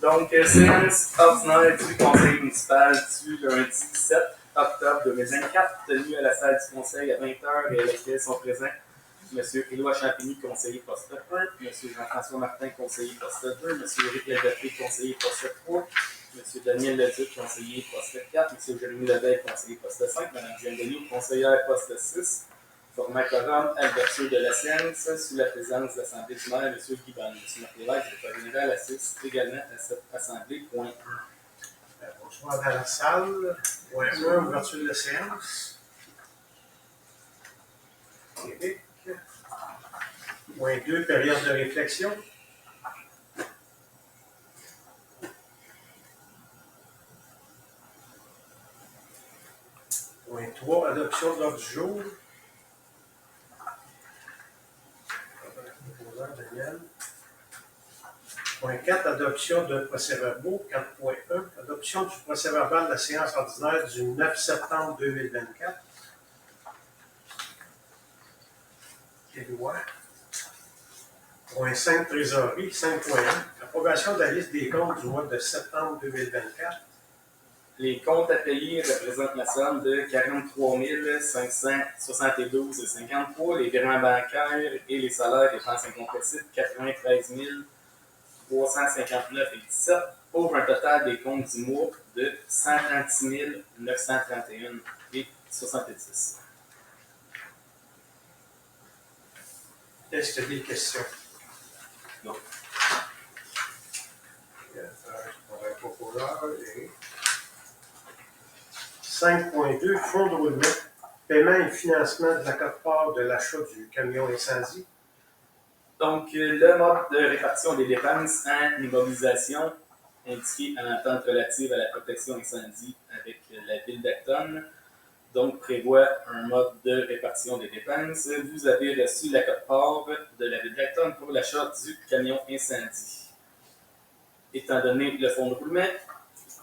Donc, séance ordinaire du conseil municipal du lundi 17 octobre 2024, tenue à la salle du conseil à 20h et à laquelle sont présents M. Éloi Champigny, conseiller poste 1, M. Jean-François Martin, conseiller poste 2, M. Éric Lagafré, conseiller poste 3, M. Daniel Leduc, conseiller poste 4, M. Jérémy Lebel, conseiller poste 5, Mme Jeanne Denis, conseillère poste 6, format quorum, ouverture de la séance, sous la présence de l'Assemblée du maire, M. Guy Banne. M. Marc Lévesque, directeur général, assiste également à cette assemblée. Point 1. Bonsoir dans la salle. Point 1, ouverture de la séance. Éric. Point 2, période de réflexion. Point 3, adoption de l'ordre du jour. Daniel. Point 4, adoption de procès-verbaux. 4.1, adoption du procès-verbal de la séance ordinaire du 9 septembre 2024. Éloi. Point 5, trésorerie. 5.1, approbation de la liste des comptes du mois de septembre 2024. Les comptes à payer représentent la somme de 43 572,53. Les virements bancaires et les salaires dépenses incompressibles, 93 359,17, pour un total des comptes du mois de 136 931,70. Est-ce qu'il y a des questions? Non. On va être au coureur. 5.2, fonds de roulement, paiement et financement de la quote-part de l'achat du camion incendie. Donc, le mode de répartition des dépenses en immobilisation indiqué à l'entente relative à la protection incendie avec la ville d'Acton, donc prévoit un mode de répartition des dépenses. Vous avez reçu la quote-part de la ville d'Acton pour l'achat du camion incendie. Étant donné le fonds de roulement,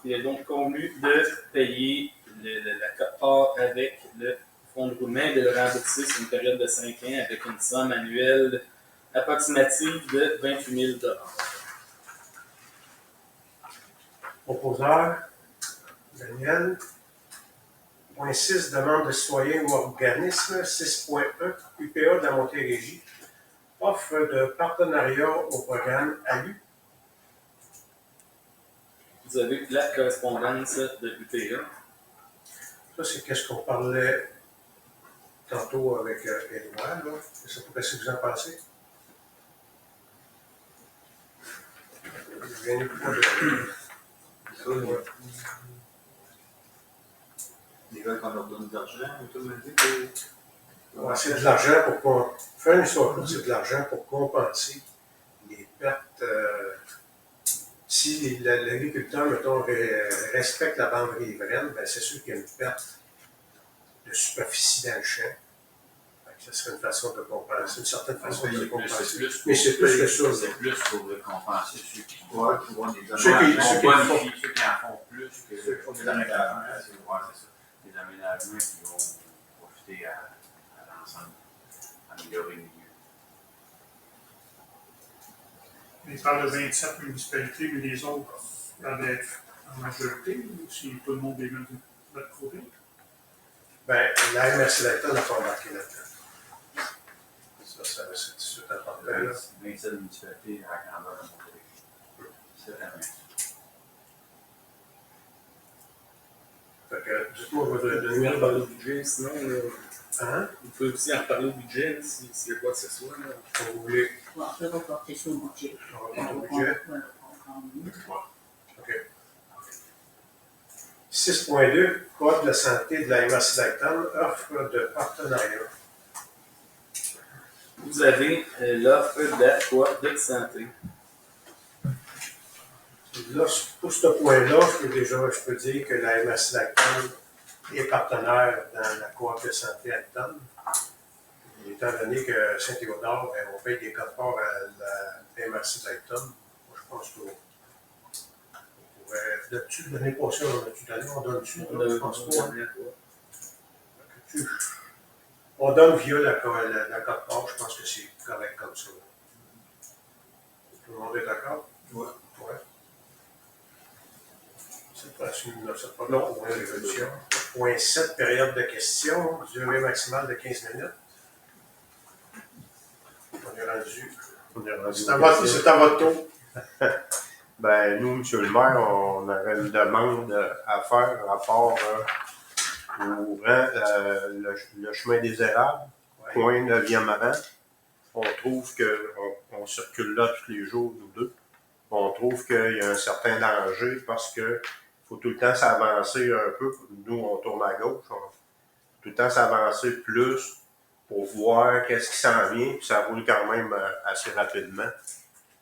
il est donc convenu de payer la quote-part avec le fonds de roulement et de le rembourser sur une période de 5 ans avec une somme annuelle approximative de 28 000 $. Proposeur, Daniel. Point 6, demande de citoyen ou organisme. 6.1, UPA de la Montérégie. Offre de partenariat au programme ALU. Vous avez la correspondance de UPA. Ça, c'est qu'est-ce qu'on parlait tantôt avec Éloi. Je ne sais pas ce que vous en pensez. Je viens pas de... Ils veulent qu'on leur donne de l'argent, Ouais, c'est de l'argent pour faire une histoire, c'est de l'argent pour compenser les pertes. Si l'agriculteur, mettons, respecte la bande riveraine, ben c'est sûr qu'il y a une perte de superficie dans le champ. Ça serait une façon de compenser, une certaine façon de compenser. Mais c'est plus que ça. C'est plus pour compenser ceux qui vont des ceux qui en font plus que ceux qui font des aménagements. C'est ça. Des aménagements qui vont profiter à l'ensemble, améliorer le milieu. Il parle de 27 municipalités, mais les autres doivent être en majorité, si tout le monde est de notre côté. Ben, la MRC Lacton n'a pas embarqué là-dedans. Ça va être tout de suite important. 27 municipalités à la grandeur de Montérégie. C'est la même. Fait que, dites-moi votre Vous pouvez en parler au budget, sinon, hein? vous pouvez aussi en parler au budget s'il y a quoi que ce soit. Quand vous voulez. On peut reporter sur le budget. On va au budget. OK. 6.2, Code de la santé de la MRC Lacton, offre de partenariat. Vous avez l'offre de la coop de santé. Là, pour ce point-là, je peux dire que la MRC Lacton est partenaire dans la coop de santé Acton. Étant donné que Saint-Théodore, on paye des quotes-parts à la MRC Lacton, moi, je pense qu'on pourrait. L'année passée, on donne-tu? Je pense pas. On donne via la quote-part, je pense que c'est correct comme ça. Tout le monde est d'accord? Ouais. Ouais. C'est pas long, point de résolution. Point 7, période de questions, durée maximale de 15 minutes. On est rendu. C'est à votre tour. Ben, nous, M. le maire, on aurait une demande à faire par rapport au le chemin des érables, Ouais. point 9e rang. On trouve qu'on circule là tous les jours, nous deux. On trouve qu'il y a un certain danger parce que faut tout le temps s'avancer un peu. Nous, on tourne à gauche. On faut tout le temps s'avancer plus pour voir qu'est-ce qui s'en vient. Puis ça roule quand même assez rapidement.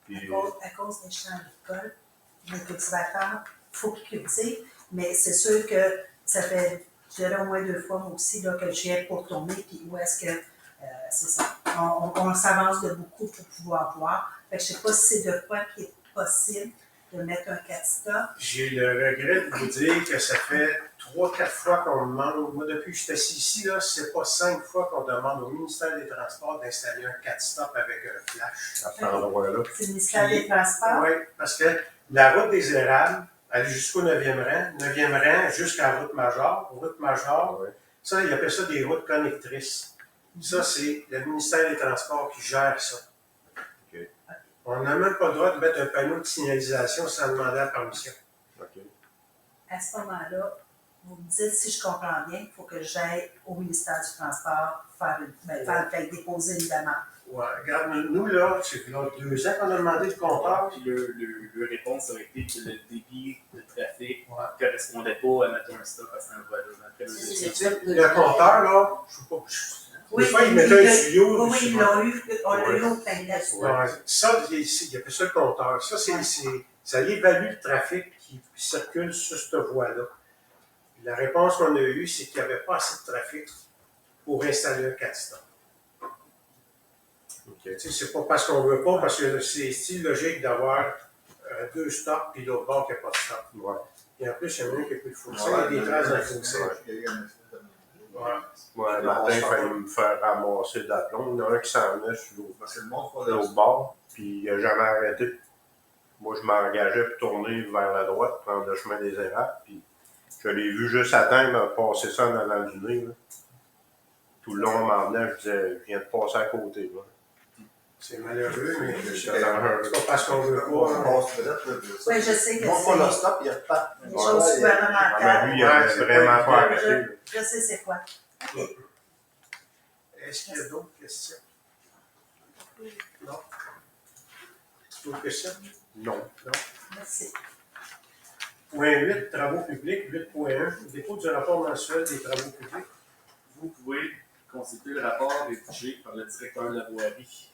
Puis, À cause des champs agricoles, les cultivateurs, il faut qu'ils cultivent, mais c'est sûr que ça fait, je dirais au moins 2 fois moi aussi, là, que j'y ai pour tourner, puis où est-ce que, c'est ça, on s'avance de beaucoup pour pouvoir voir. Fait que je ne sais pas si c'est de quoi qui est possible de mettre un 4-stop. J'ai le regret de vous dire que ça fait 3-4 fois qu'on me demande, moi depuis que je suis assis ici, là, c'est pas 5 fois qu'on demande au ministère des Transports d'installer un 4-stop avec un flash. à cet endroit-là. C'est le ministère des Transports. Oui, parce que la route des Érables, elle est jusqu'au 9e rang, 9e rang jusqu'à la route Major. Route Major, Ouais. ça, ils appellent ça des routes connectrices. Ça, c'est le ministère des Transports qui gère ça. OK. On n'a même pas le droit de mettre un panneau de signalisation sans demander la permission. OK. À ce moment-là, vous me dites, si je comprends bien, il faut que j'aille au ministère du Transport faire déposer une demande. Ouais, regarde, nous, là, c'est là 2 ans qu'on a demandé le compteur. Puis le réponse aurait été que le débit de trafic Ouais. ne correspondait pas à mettre un stop à cet endroit-là. Après le C'est deuxième. Tu sais, le compteur, là, je sais pas. Oui, Des fois, ils mettaient un tuyau. Oui, ils l'ont eu, on l'a eu au plein d'être. Ouais, ça, il y a ça le compteur. Ça, ça évalue le trafic qui circule sur cette voie-là. La réponse qu'on a eue, c'est qu'il n'y avait pas assez de trafic pour installer un 4-stop. OK. Tu sais, c'est pas parce qu'on veut pas, parce que c'est logique d'avoir 2 stops puis l'autre bord qui n'a pas de stop. Ouais. Et en plus, il y en a un qui a plus le fossé, il y a des traces dans le fossé. Ouais. Ouais, Martin, il fallait me faire ramasser d'aplomb. Il y en a un qui s'en venait sur l'autre bord, puis il n'a jamais arrêté. Moi, je m'engageais pour tourner vers la droite, prendre le chemin des érables, puis je l'ai vu juste à temps, il m'a passé ça en avant du nez. Là. Tout le long, en m'en venant, je disais, je viens de passer à côté. Là. C'est malheureux, mais C'est c'est pas parce qu'on veut pas. Hein. Oui, je sais que Non, pas le c'est stop, il n'y a pas. des choses Ah, gouvernementales. ben, lui, il avait vraiment pas arrêté. Là. Je sais c'est quoi. OK. Est-ce qu'il y a d'autres questions? Non? D'autres questions? Non. Merci. Point 8, travaux publics. 8.1, dépôt du rapport mensuel des travaux publics. Vous pouvez consulter le rapport rédigé par le directeur de la voirie.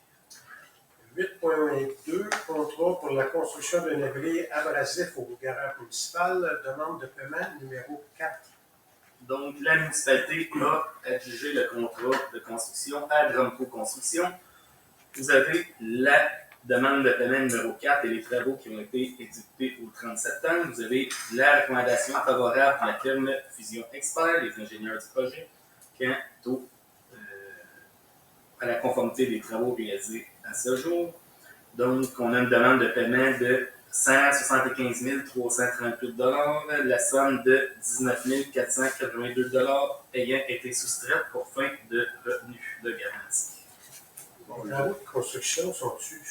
8.2, contrat pour la construction d'un abri abrasif au garage municipal. Demande de paiement numéro 4. Donc, la municipalité a adjugé le contrat de construction à Gromco Construction. Vous avez la demande de paiement numéro 4 et les travaux qui ont été exécutés au 30 septembre. Vous avez la recommandation favorable de la firme Fusion Expert, les ingénieurs du projet, quant à la conformité des travaux réalisés à ce jour. Donc, on a une demande de paiement de 175 338 $, la somme de 19 482 $ ayant été soustraite pour fin de revenu de garantie. Les travaux de construction sont-tu,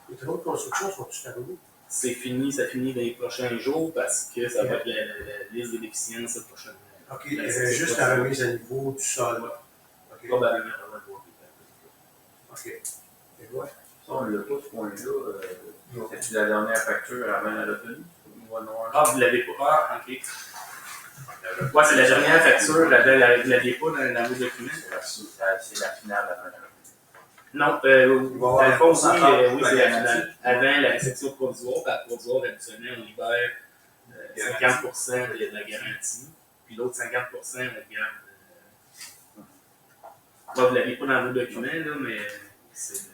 les travaux de construction sont-tu terminés? C'est fini, ça finit dans les prochains jours parce que ça va être la liste des déficiences la prochaine. OK, il y avait juste la remise à niveau du sol. OK. Probablement, on va le voir. OK. Et voilà. Ça, on l'a pas, ce point-là. C'est la dernière facture avant la retenue. Ah, vous l'avez pas? Ah, ok. Ouais, c'est la dernière facture, vous l'aviez pas dans vos documents? C'est la finale avant la retenue. Non, dans le fond, oui, c'est la finale. Avant la réception provisoire, par provisoire, habituellement, on libère 50% de la garantie, puis l'autre 50%, on le garde. Vous ne l'avez pas dans vos documents, là, mais c'est.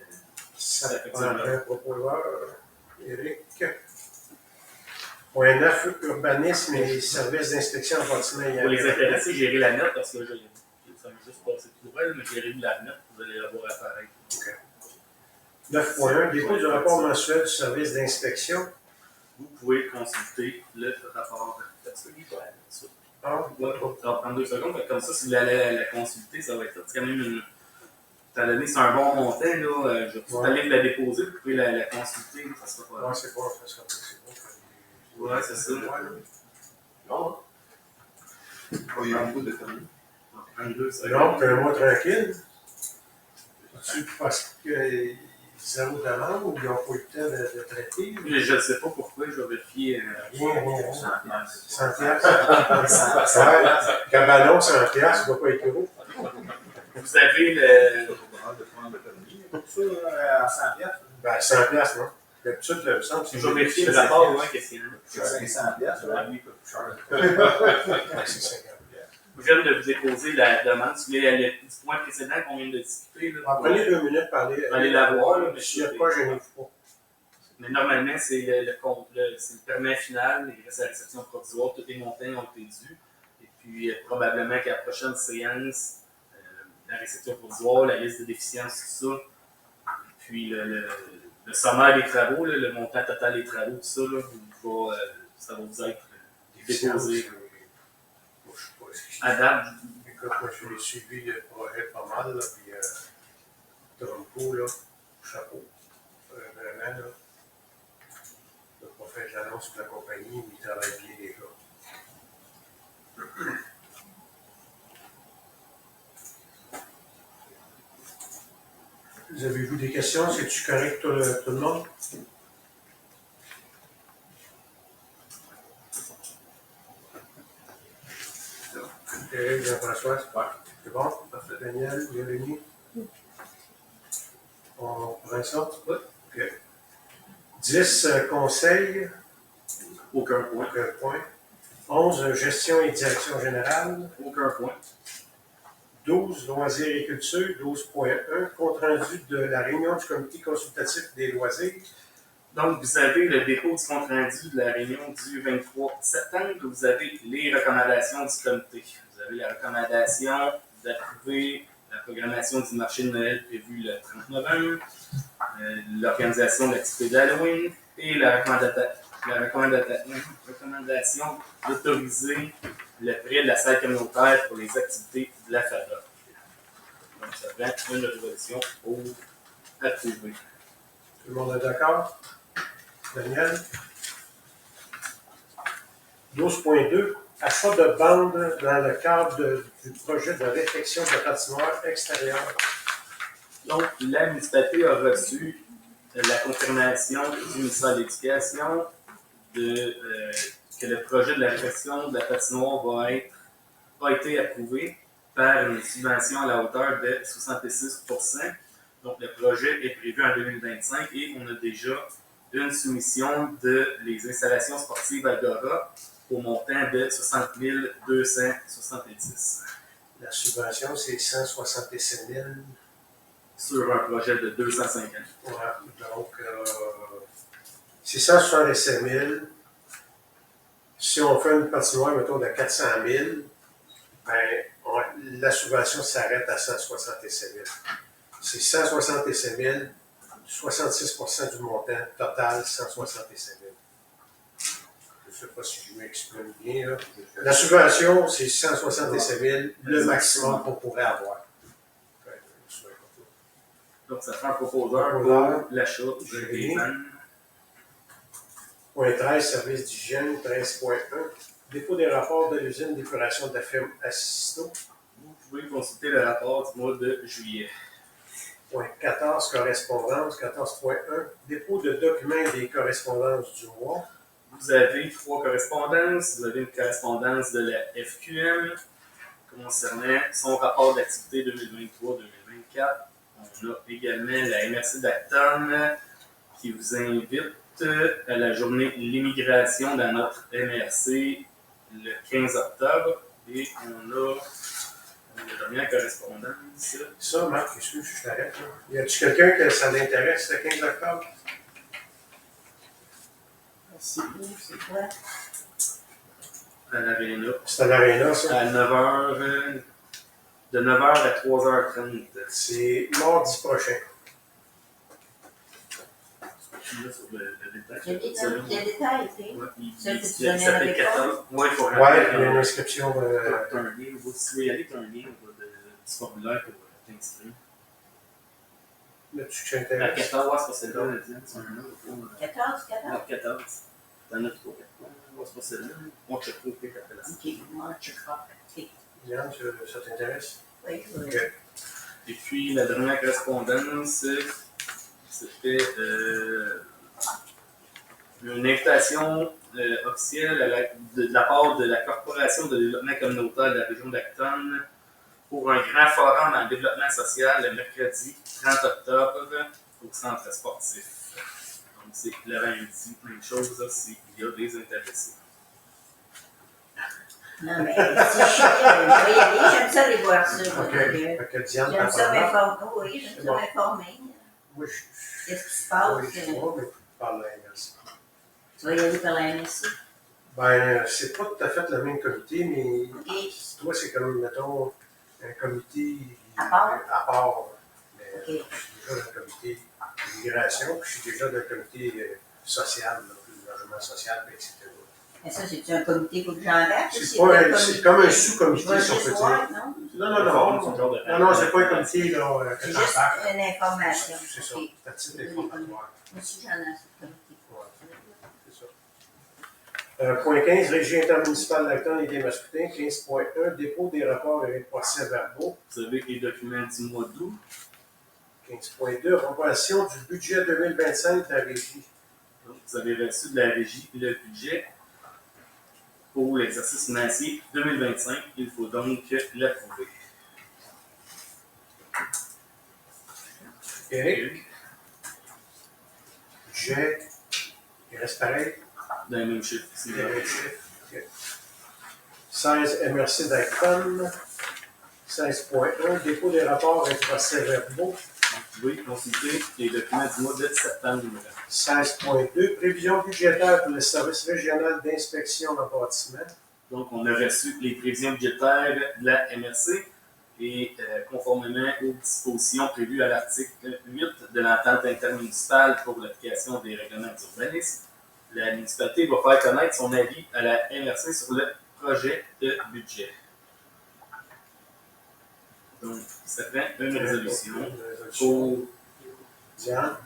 Ça prendrait un proposeur. Éric. Point 9, urbanisme et services d'inspection en bâtiment et Pour les intéressés, j'ai la note parce que ça m'a juste passé tout droit, mais j'ai lu la note, vous allez la voir apparaître. OK. 9.1, dépôt du rapport mensuel du service d'inspection. Vous pouvez consulter le rapport. Ah, Ouais, ça va prendre 2 secondes. Fait que comme ça, si vous allez la consulter, ça va être quand même une. Étant donné que c'est un bon montant, là, je vais tout aller la déposer, vous pouvez la consulter, ça sera pas. ouais, c'est bon, c'est bon. Ouais, c'est ça. Non. Oh, il y a beaucoup de familles. 32 secondes. Donc, un mois tranquille. Tu parce qu'ils zéro demande ou ils n'ont pas eu le temps de traiter? Je ne sais pas pourquoi, je vais vérifier. Rien. 100 piastres. 100 Ouais, cabanon, 100 piastres, ça ne va pas être gros. Vous avez le. De prendre le permis. Tout ça à 100 piastres. Ben, 100 piastres, non? D'habitude, il me semble que Je vais vérifier le rapport, ouais, qu'est-ce qu'il y a. C'est 500 piastres, lui, il coûte plus cher. Ben, c'est 50 piastres. Je viens de vous déposer la demande. Si vous voulez aller du point précédent qu'on vient de discuter, là, Prenez 2 minutes pour aller. Allez la voir, là, mais S'il n'y a pas, je n'ai pas. Mais normalement, c'est c'est le permis final, il reste à la réception provisoire, tous les montants ont été dus. Et puis, probablement qu'à la prochaine séance, la réception provisoire, la liste de déficiences, tout ça, puis le sommaire des travaux, là, le montant total des travaux, tout ça, là, ça va vous être déposé. À date, Écoute, moi, j'ai suivi le projet pas mal, là, puis Trompo, là, chapeau. Vraiment, là. Je n'ai pas fait l'annonce pour la compagnie, mais il travaille bien les gars. Vous avez-vous des questions? C'est-tu correct tout le monde? Eric, Jean-François, c'est bon? Parfait. Daniel, Jérémy? On prend ça? Oui. OK. 10, conseils. aucun point. Aucun point. 11, gestion et direction générale. Aucun point. 12, loisirs et culture. 12.1, compte rendu de la réunion du comité consultatif des loisirs. Donc, vous avez le dépôt du compte rendu de la réunion du 23 septembre. Vous avez les recommandations du comité. Vous avez la recommandation d'approuver la programmation du marché de Noël prévu le 30 novembre, l'organisation de l'activité d'Halloween et la recommandation d'autoriser le prêt de la salle communautaire pour les activités de la FADA. Donc, ça prend une résolution pour approuver. Tout le monde est d'accord? Daniel? 12.2, achat de bandes dans le cadre du projet de réfection de patinoire extérieure. Donc, la municipalité a reçu la confirmation du ministère de l'Éducation que le projet de la réfection de la patinoire a été approuvé par une subvention à la hauteur de 66%. Donc, le projet est prévu en 2025 et on a déjà une soumission de les installations sportives Agora au montant de 60 270. La subvention, c'est 167 000. Sur un projet de 250. Ouais, donc, c'est 167 000. Si on fait une patinoire, mettons, de 400 000, ben, la subvention s'arrête à 167 000. C'est 167 000, 66% du montant total, 167 000. Je ne sais pas si je m'exprime bien. Là. La subvention, c'est 167 000, le maximum qu'on pourrait avoir. Donc, ça fait un proposeur pour l'achat des vannes. Point 13, service d'hygiène, 13.1. Dépôt des rapports de l'usine d'épuration de la firme Assisto. Vous pouvez consulter le rapport du mois de juillet. Point 14, correspondance, 14.1. Dépôt de documents et des correspondances du mois. Vous avez 3 correspondances. Vous avez une correspondance de la FQM concernant son rapport d'activité 2023-2024. On a également la MRC d'Acton qui vous invite à la journée l'immigration dans notre MRC le 15 octobre. Et on a la dernière correspondance. Ça, Marc, excuse, je t'arrête. Y a-t-il quelqu'un que ça l'intéresse le 15 octobre? C'est où, c'est quoi? À l'Arena. C'est à l'Arena, ça? À 9h, de 9h à 3h30. C'est mardi prochain. écrit là sur le détail. Il y a des détails, ok. Ouais, Celle que tu il donnais à s'appelle l'école? 14. Ouais, il faut Ouais, il y a une rentrer. inscription. T'as un lien, si tu veux y aller, t'as un lien du formulaire pour t'inscrire. Là-dessus que À j'intéresse. 14, ouais, c'est pas celle-là, la tienne, c'est un autre. 14, 14? Non, 14. T'en as trois. Ouais, c'est pas celle-là. On check au pire après là. Ok, moi, je crois. Ok. Diane, ça t'intéresse? Oui, oui. Ok. Et puis la dernière correspondance, c'était une invitation officielle de la part de la Corporation de développement communautaire de la région d'Acton pour un grand forum en développement social le mercredi 30 octobre au centre sportif. Donc c'est le lundi, même chose, là, s'il y a des intéressés. Non, mais si je vais y aller, j'aime ça aller voir ça. Ok. Fait que Diane, J'aime t'en ça parles. m'informer. Oui, j'aime C'est ça bon. m'informer. Moi, Qu'est-ce qui se passe? oui, je vois, mais tu parles là, merci. Tu vas y aller par la MSC? Ben, c'est pas tout à fait le même comité, mais Ok. toi, c'est comme, mettons, un comité À part? à part. Mais Ok. je suis déjà dans le comité d'immigration, puis je suis déjà dans le comité social, là, le logement social, puis etc. Mais ça, c'est un comité pour que j'embarque? C'est comme un sous-comité, Je vais si on juste peut voir, dire. non? Non, c'est pas un comité, là, que C'est t'en juste parles. une information. C'est ça, Ok. c'est à titre informatoire. Moi aussi, j'en ai un comité. Ouais, c'est ça. Point 15, Régie intermunicipale d'Acton et des Mascoutins. 15.1, dépôt des rapports et procès-verbaux. Vous avez les documents du mois d'août. 15.2, approbation du budget 2025 de la Régie. Donc, vous avez reçu de la régie le budget pour l'exercice financier 2025. Il faut donc l'approuver. Éric, budget, il reste pareil. Dans les mêmes chiffres. C'est Il y a un chiffre. Ok. 16, MRC d'Acton. 16.1, dépôt des rapports et procès-verbaux. Vous pouvez consulter les documents du mois de septembre. 16.2, prévision budgétaire pour le service régional d'inspection en bâtiment. Donc, on a reçu les prévisions budgétaires de la MRC et conformément aux dispositions prévues à l'article 8 de l'entente intermunicipale pour l'application des règlements d'urbanisme, la municipalité va faire connaître son avis à la MRC sur le projet de budget. Donc, ça prend une résolution pour Diane.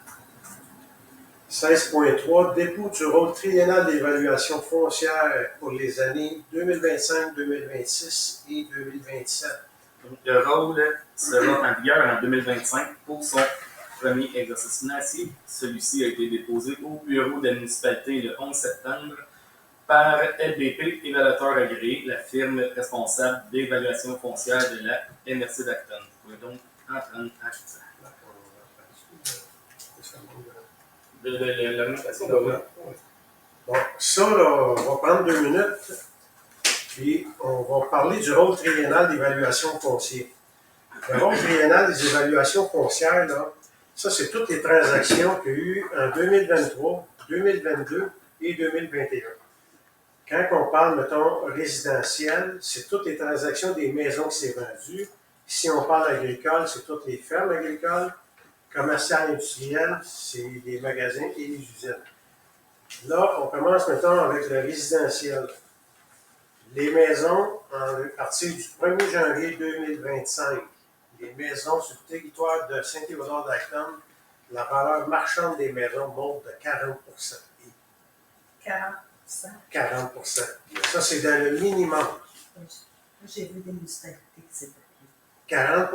16.3, dépôt du rôle triennal d'évaluation foncière pour les années 2025, 2026 et 2027. donc, le rôle sera en vigueur en 2025 pour son premier exercice financier. Celui-ci a été déposé au bureau de la municipalité le 11 septembre par LBP, évaluateur agréé, la firme responsable d'évaluation foncière de la MRC d'Acton. Vous pouvez donc en prendre acte. L'augmentation de rôle. Bon, ça, là, on va prendre 2 minutes, puis on va parler du rôle triennal d'évaluation foncière. Le rôle triennal des évaluations foncières, là, ça, c'est toutes les transactions qu'il y a eu en 2023, 2022 et 2021. Quand on parle, mettons, résidentiel, c'est toutes les transactions des maisons qui s'est vendues. Si on parle agricole, c'est toutes les fermes agricoles. Commercial industriel, c'est les magasins et les usines. Là, on commence maintenant avec le résidentiel. Les maisons, à partir du 1er janvier 2025, les maisons sur le territoire de Saint-Théodore d'Acton, la valeur marchande des maisons monte de 40 40 40 Ça, c'est dans le minimum. J'ai vu des municipalités qui c'est 40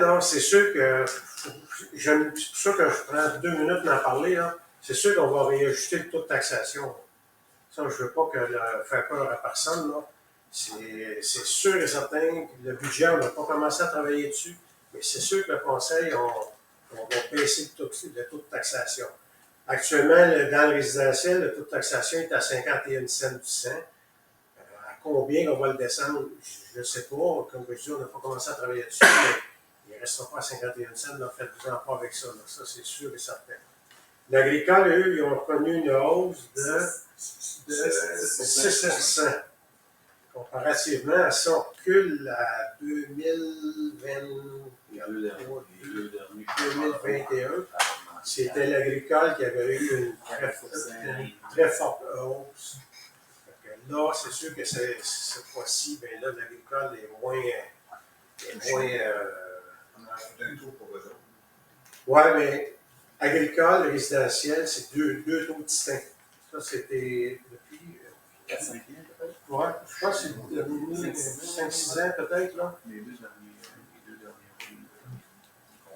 là, c'est sûr que, c'est pour ça que je prends 2 minutes d'en parler, là. C'est sûr qu'on va réajuster le taux de taxation. Ça, je ne veux pas faire peur à personne, là. C'est sûr et certain que le budget, on n'a pas commencé à travailler dessus, mais c'est sûr que le conseil, on va baisser le taux de taxation. Actuellement, dans le résidentiel, le taux de taxation est à 51 cents du cent. À combien on va le descendre, je ne sais pas. Comme je dis, on n'a pas commencé à travailler dessus, mais il ne restera pas à 51 cents. Faites-vous en pas avec ça. Là. Ça, c'est sûr et certain. L'agricole, eux, ils ont reconnu une hausse de 6%. Comparativement à ça, on recule à 2021. C'était l'agricole qui avait eu une très forte hausse. Fait que là, c'est sûr que cette fois-ci, ben là, l'agricole est moins. On a rajouté un tour pour eux autres. Ouais, mais agricole, résidentiel, c'est deux taux distincts. Ça, c'était depuis. 4-5 ans peut-être. Ouais, je crois que c'est depuis 5-6 ans peut-être, là. Les deux derniers.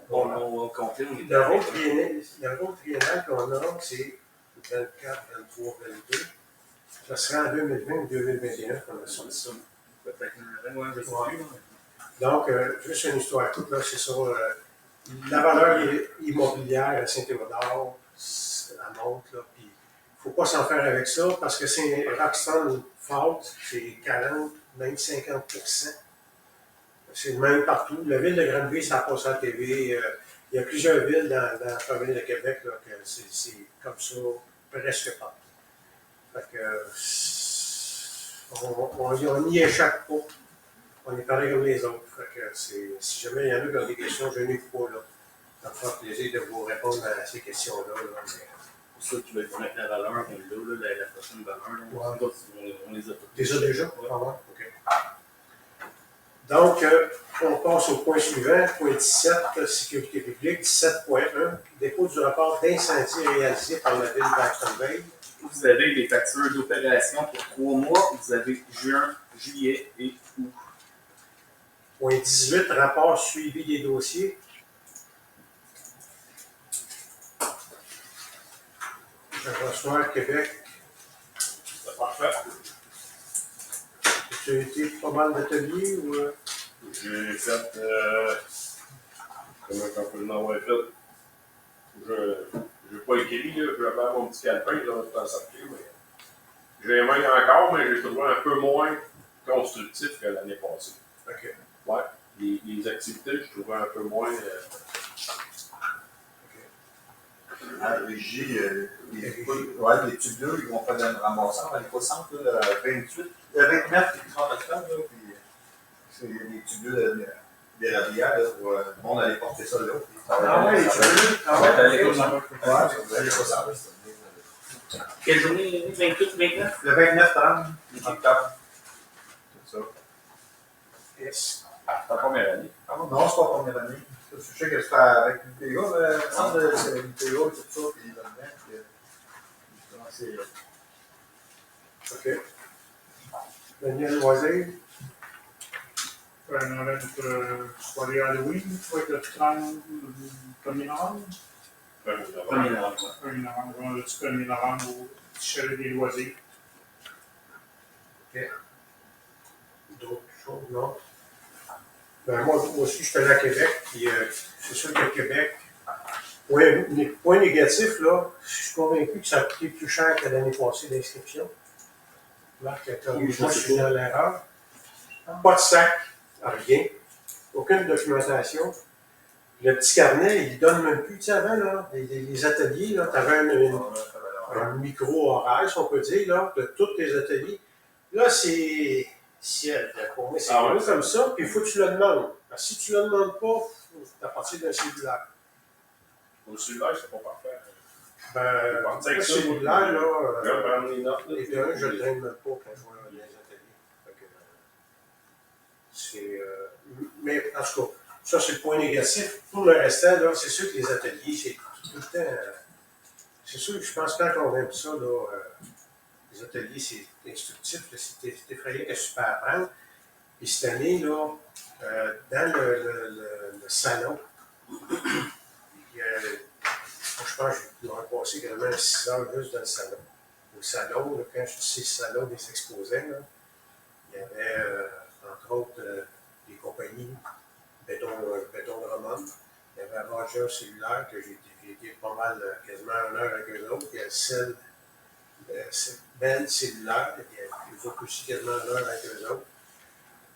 Bon, on comptait, on était Le rôle triennal qu'on a, c'est 24, 23, 22. Ça sera en 2020 ou 2021 qu'on a sorti ça. peut-être ouais, je sais Ouais. plus. Donc, juste une histoire courte, là, c'est sur la valeur immobilière à Saint-Théodore, elle monte, là, puis il ne faut pas s'en faire avec ça, parce que c'est Roxton Fault, c'est 40, même 50%. C'est le même partout. La ville de Granby, ça passe à la TV. Il y a plusieurs villes dans la province de Québec, là, que c'est comme ça presque partout. Fait que, on n'y échappe pas. On est pareil comme les autres. Fait que si jamais il y en a qui ont des questions, je n'ai pas là. Ça me fera plaisir de vous répondre à ces questions-là. Là, mais... Pour ça, tu vas connaître la valeur, on l'a, la prochaine valeur. Là. Ouais. On les a toutes. Déjà? Ouais. Ah ouais? OK. Donc, on passe au point suivant, point 17, sécurité publique, 17.1, dépôt du rapport d'incendie réalisé par la ville d'Actonville. Vous avez les factures d'opération pour 3 mois. Vous avez juin, juillet et août. Point 18, rapport suivi des dossiers. Je reçois Québec. C'est parfait. Tu as été pas mal d'ateliers ou. J'ai fait. Comment on peut l'avoir fait? Je n'ai pas écrit, là, je vais faire mon petit calepin, là, dans sa clé, mais. J'ai aimé encore, mais j'ai trouvé un peu moins constructif que l'année passée. OK. Ouais. Les activités, je trouvais un peu moins. À la régie, les tubes 2, ils vont faire un ramassage à l'éco-centre, le 28, le 29, c'est 30 octobre, là, puis c'est les tubes 2 des rivières, là, pour le monde aller porter ça là. Ah ouais, tu veux? Ah Ouais, ouais, à OK. Ouais, à l'éco-centre. Quelle journée? 28, 29? Le 29-30 octobre. C'est ça. Yes. C'est la première année. Ah non, c'est pas la première année. Je sais que c'était avec l'UPA, le centre c'est l'UPA et tout ça, puis là-dedans, puis justement, c'est. OK. Daniel Loisir. On avait notre soirée Halloween, il faut être le 1er novembre. 1er novembre. 1er novembre, le petit 1er novembre au petit chalet des loisirs. D'autres choses, non? Ben, moi aussi, je suis allé à Québec, puis c'est sûr que Québec, point négatif, là, je suis convaincu que ça a coûté plus cher que l'année passée d'inscription. Marc, moi, je suis dans l'erreur. Pas de sac, rien, aucune documentation. Le petit carnet, il donne même plus. Tu sais, avant, là, les ateliers, tu avais un micro-horaire, si on peut dire, là, de tous tes ateliers. Là, c'est ciel. Pour moi, c'est comme ça, puis il faut que tu le demandes. Parce que si tu ne le demandes pas, c'est à partir d'un cellulaire. Au cellulaire, c'est pas parfait. Ben, Avec le ça, cellulaire, je là, vais prendre les notes. et de un, je ne le traîne même pas quand je vais dans les ateliers. Fait que, c'est, mais en tout cas, ça, c'est le point négatif. Pour le restant, là, c'est sûr que les ateliers, c'est tout le temps. C'est sûr que je pense que quand on aime ça, là, les ateliers, c'est instructif, c'est effrayant que tu peux apprendre. Puis cette année, là, dans le salon, je pense que je dois passer quasiment 6 heures juste dans le salon. Au salon, là, quand je dis le salon des exposants, là, il y avait, entre autres, des compagnies, Béton de Romane. Il y avait Roger Cellulaire, que j'ai été pas mal, quasiment 1 heure avec eux autres. Il y a celle, Bell Cellulaire, et les autres aussi quasiment 1 heure avec eux autres.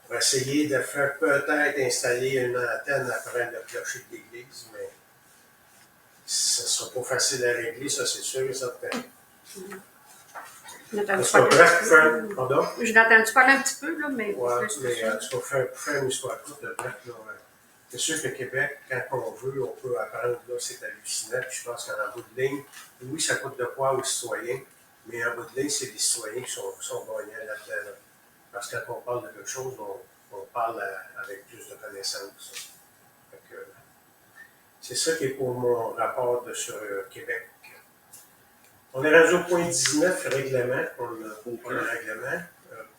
Pour essayer de faire peut-être installer une antenne après le clocher de l'église, mais ce ne sera pas facile à régler, ça c'est sûr et certain. J'ai entendu Pardon? parler un petit peu, là, mais. Ouais, mais en tout cas, faire une histoire courte, bref, là, C'est sûr que Québec, quand on veut, on peut apprendre, là, c'est hallucinant. Puis je pense qu'en bout de ligne, oui, ça coûte de quoi aux citoyens, mais en bout de ligne, c'est les citoyens qui sont gagnants là-dedans. Là. Parce que quand on parle de quelque chose, on parle avec plus de connaissances. Fait que, c'est ça qui est pour mon rapport sur Québec. On est rendu au point 19, règlement. On a le règlement.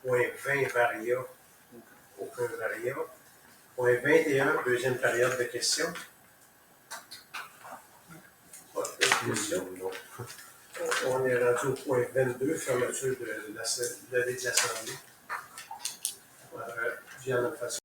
Point 20, varia. Aucun varia. Point 21, deuxième période de questions. Pas de questions. On est rendu au point 22, fermeture de l'Assemblée. Viens en face.